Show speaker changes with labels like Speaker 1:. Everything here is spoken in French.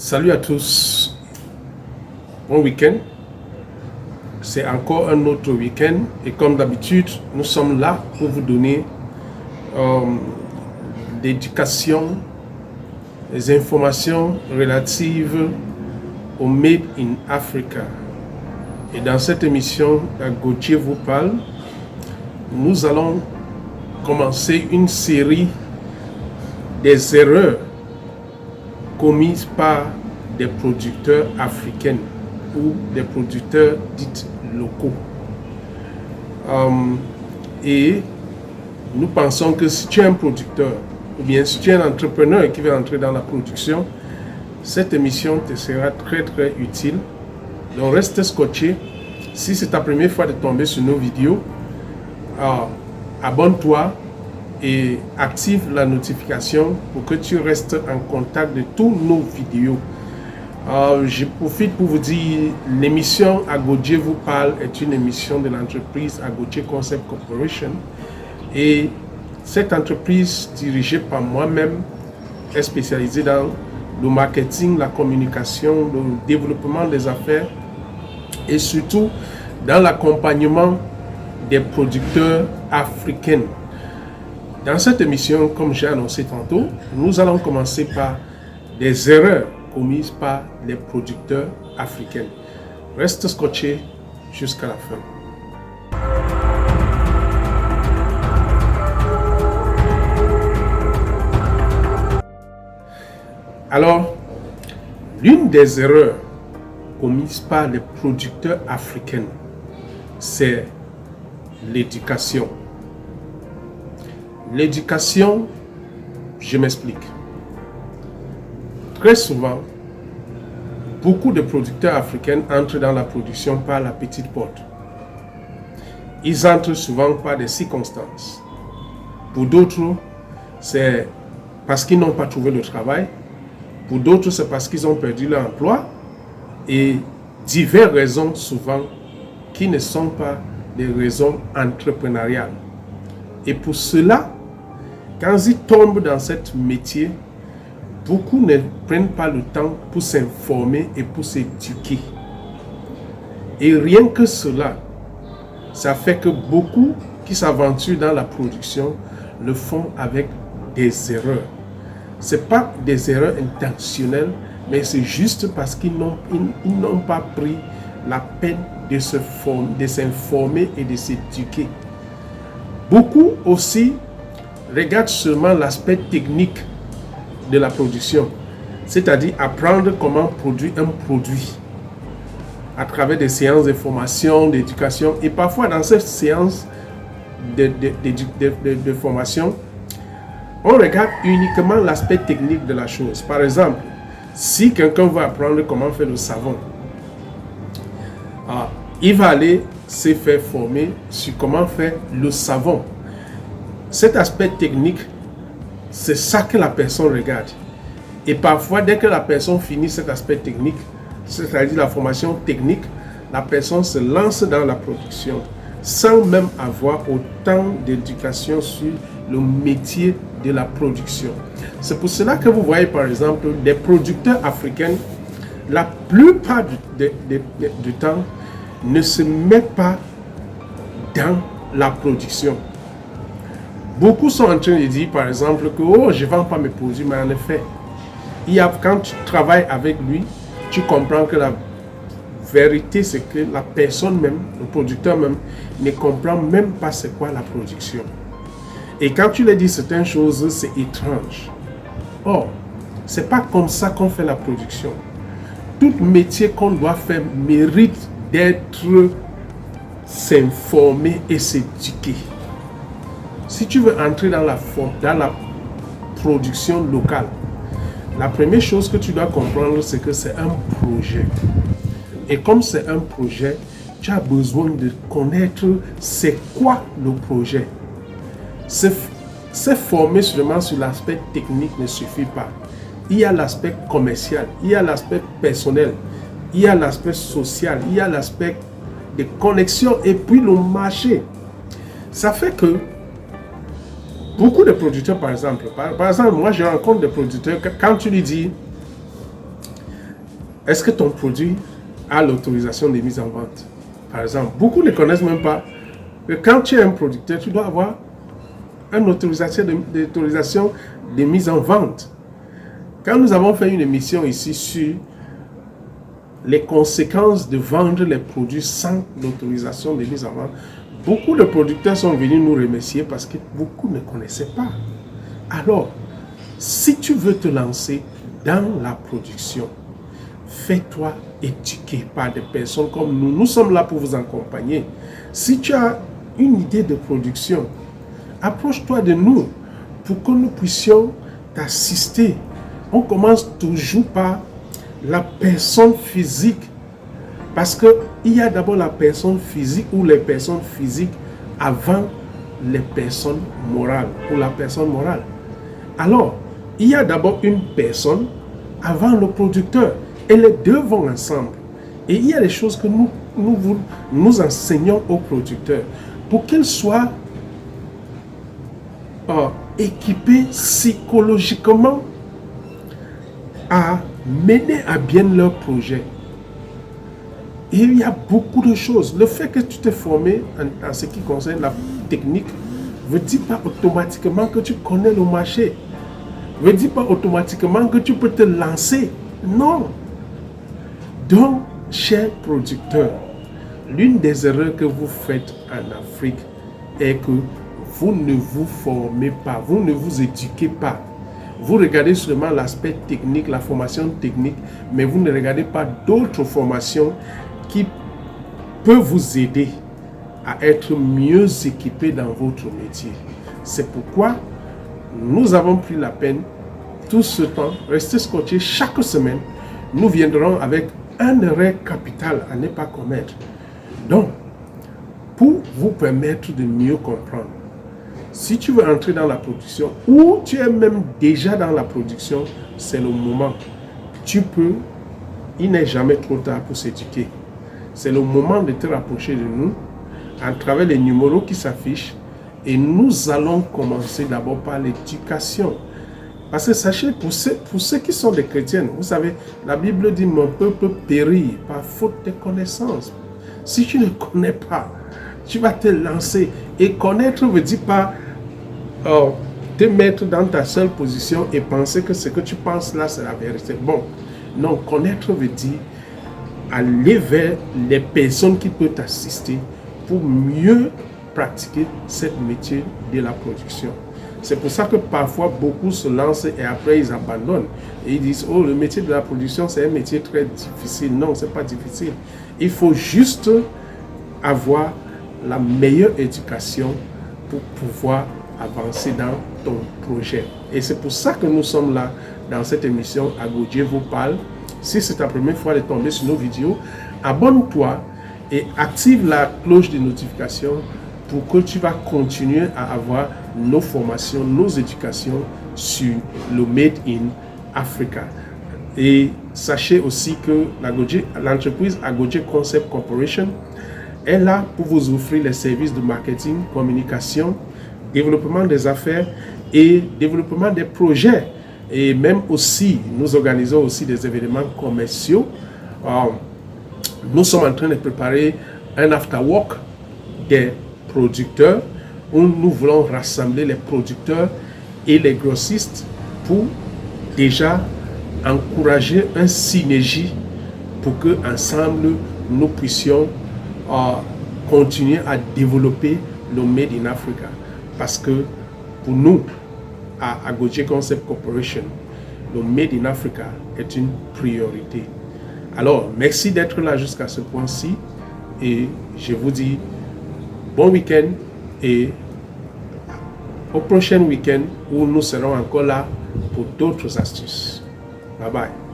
Speaker 1: Salut à tous, bon week-end. C'est encore un autre week-end et comme d'habitude, nous sommes là pour vous donner l'éducation, les informations relatives au Made in Africa. Et dans cette émission, Gauthier vous parle, nous allons commencer une série des erreurs commises par des producteurs africains ou des producteurs dits locaux. Et nous pensons que si tu es un producteur ou bien si tu es un entrepreneur qui veut entrer dans la production, cette émission te sera très utile. Donc reste scotché. Si c'est ta première fois de tomber sur nos vidéos, abonne-toi et active la notification pour que tu restes en contact de tous nos vidéos. Je profite pour vous dire, l'émission Gauthier vous parle est une émission de l'entreprise Gauthier Concept Corporation et cette entreprise dirigée par moi-même est spécialisée dans le marketing, la communication, le développement des affaires et surtout dans l'accompagnement des producteurs africains. Dans cette émission, comme j'ai annoncé tantôt, nous allons commencer par des erreurs commises par les producteurs africains. Reste scotché jusqu'à la fin. Alors, l'une des erreurs commises par les producteurs africains, c'est l'éducation. L'éducation, je m'explique. Très souvent, beaucoup de producteurs africains entrent dans la production par la petite porte. Ils entrent souvent par des circonstances. Pour d'autres, c'est parce qu'ils n'ont pas trouvé de travail. Pour d'autres, c'est parce qu'ils ont perdu leur emploi. Et diverses raisons souvent qui ne sont pas des raisons entrepreneuriales. Et pour cela, quand ils tombent dans ce métier, beaucoup ne prennent pas le temps pour s'informer et pour s'éduquer. Et rien que cela, ça fait que beaucoup qui s'aventurent dans la production le font avec des erreurs. Ce n'est pas des erreurs intentionnelles, mais c'est juste parce qu'ils n'ont pas pris la peine de s'informer et de s'éduquer. Beaucoup aussi regardent seulement l'aspect technique de la production, c'est-à-dire apprendre comment produire un produit à travers des séances de formation, d'éducation. Et parfois, dans ces séances de formation, on regarde uniquement l'aspect technique de la chose. Par exemple, si quelqu'un veut apprendre comment faire le savon, il va aller se faire former sur comment faire le savon. Cet aspect technique, c'est ça que la personne regarde. Et parfois, dès que la personne finit cet aspect technique, c'est-à-dire la formation technique, la personne se lance dans la production sans même avoir autant d'éducation sur le métier de la production. C'est pour cela que vous voyez par exemple des producteurs africains, la plupart du temps, ne se mettent pas dans la production. Beaucoup sont en train de dire par exemple que je ne vends pas mes produits, mais en effet, quand tu travailles avec lui, tu comprends que la vérité c'est que la personne même, le producteur même, ne comprend même pas c'est quoi la production. Et quand tu lui dis certaines choses, c'est étrange. Or, c'est pas comme ça qu'on fait la production. Tout métier qu'on doit faire mérite d'être s'informer et s'éduquer. Si tu veux entrer dans la production locale, la première chose que tu dois comprendre, c'est que c'est un projet. Et comme c'est un projet, tu as besoin de connaître c'est quoi le projet. Se former seulement sur l'aspect technique ne suffit pas. Il y a l'aspect commercial, il y a l'aspect personnel, il y a l'aspect social, il y a l'aspect de connexion et puis le marché. Ça fait que beaucoup de producteurs, par exemple, moi je rencontre des producteurs, quand tu lui dis est-ce que ton produit a l'autorisation de mise en vente? Par exemple, beaucoup ne connaissent même pas que quand tu es un producteur, tu dois avoir une autorisation de mise en vente. Quand nous avons fait une émission ici sur les conséquences de vendre les produits sans l'autorisation de mise en vente, beaucoup de producteurs sont venus nous remercier parce que beaucoup ne connaissaient pas. Alors, si tu veux te lancer dans la production, fais-toi éduquer par des personnes comme nous. Nous sommes là pour vous accompagner. Si tu as une idée de production, approche-toi de nous pour que nous puissions t'assister. On commence toujours par la personne physique. Parce qu'il y a d'abord la personne physique ou les personnes physiques avant les personnes morales ou la personne morale. Alors, il y a d'abord une personne avant le producteur. Et les deux vont ensemble. Et il y a des choses que nous enseignons aux producteurs pour qu'ils soient équipés psychologiquement à mener à bien leur projet. Et il y a beaucoup de choses. Le fait que tu t'es formé en ce qui concerne la technique ne veut dire pas automatiquement que tu connais le marché. Ne veut dire pas automatiquement que tu peux te lancer. Non. Donc, chers producteurs, l'une des erreurs que vous faites en Afrique est que vous ne vous formez pas, vous ne vous éduquez pas. Vous regardez seulement l'aspect technique, la formation technique, mais vous ne regardez pas d'autres formations qui peuvent vous aider à être mieux équipé dans votre métier. C'est pourquoi nous avons pris la peine, tout ce temps, rester scotché chaque semaine. Nous viendrons avec un erreur capital à ne pas commettre. Donc, pour vous permettre de mieux comprendre, si tu veux entrer dans la production ou tu es même déjà dans la production, c'est le moment. Il n'est jamais trop tard pour s'éduquer. C'est le moment de te rapprocher de nous à travers les numéros qui s'affichent et nous allons commencer d'abord par l'éducation. Parce que sachez, pour ceux qui sont des chrétiens, vous savez, la Bible dit « Mon peuple périt par faute de connaissance ». Si tu ne connais pas, tu vas te lancer. Et connaître ne veut dire pas te mettre dans ta seule position et penser que ce que tu penses là, c'est la vérité. Bon, non, connaître veut dire aller vers les personnes qui peuvent t'assister pour mieux pratiquer ce métier de la production. C'est pour ça que parfois beaucoup se lancent et après ils abandonnent. Et ils disent, oh, le métier de la production, c'est un métier très difficile. Non, c'est pas difficile. Il faut juste avoir la meilleure éducation pour pouvoir avancer dans ton projet. Et c'est pour ça que nous sommes là dans cette émission Agodje vous parle. Si c'est ta première fois de tomber sur nos vidéos, abonne-toi et active la cloche de notification pour que tu vas continuer à avoir nos formations, nos éducations sur le Made in Africa. Et sachez aussi que l'entreprise Agodje Concept Corporation est là pour vous offrir les services de marketing, communication, développement des affaires et développement des projets. Et même aussi, nous organisons aussi des événements commerciaux. Nous sommes en train de préparer un after-work des producteurs où nous voulons rassembler les producteurs et les grossistes pour déjà encourager un synergie pour que ensemble nous puissions continuer à développer le Made in Africa. Parce que pour nous, à Agodje Concept Corporation, le Made in Africa est une priorité. Alors, merci d'être là jusqu'à ce point-ci et je vous dis bon week-end et au prochain week-end où nous serons encore là pour d'autres astuces. Bye bye.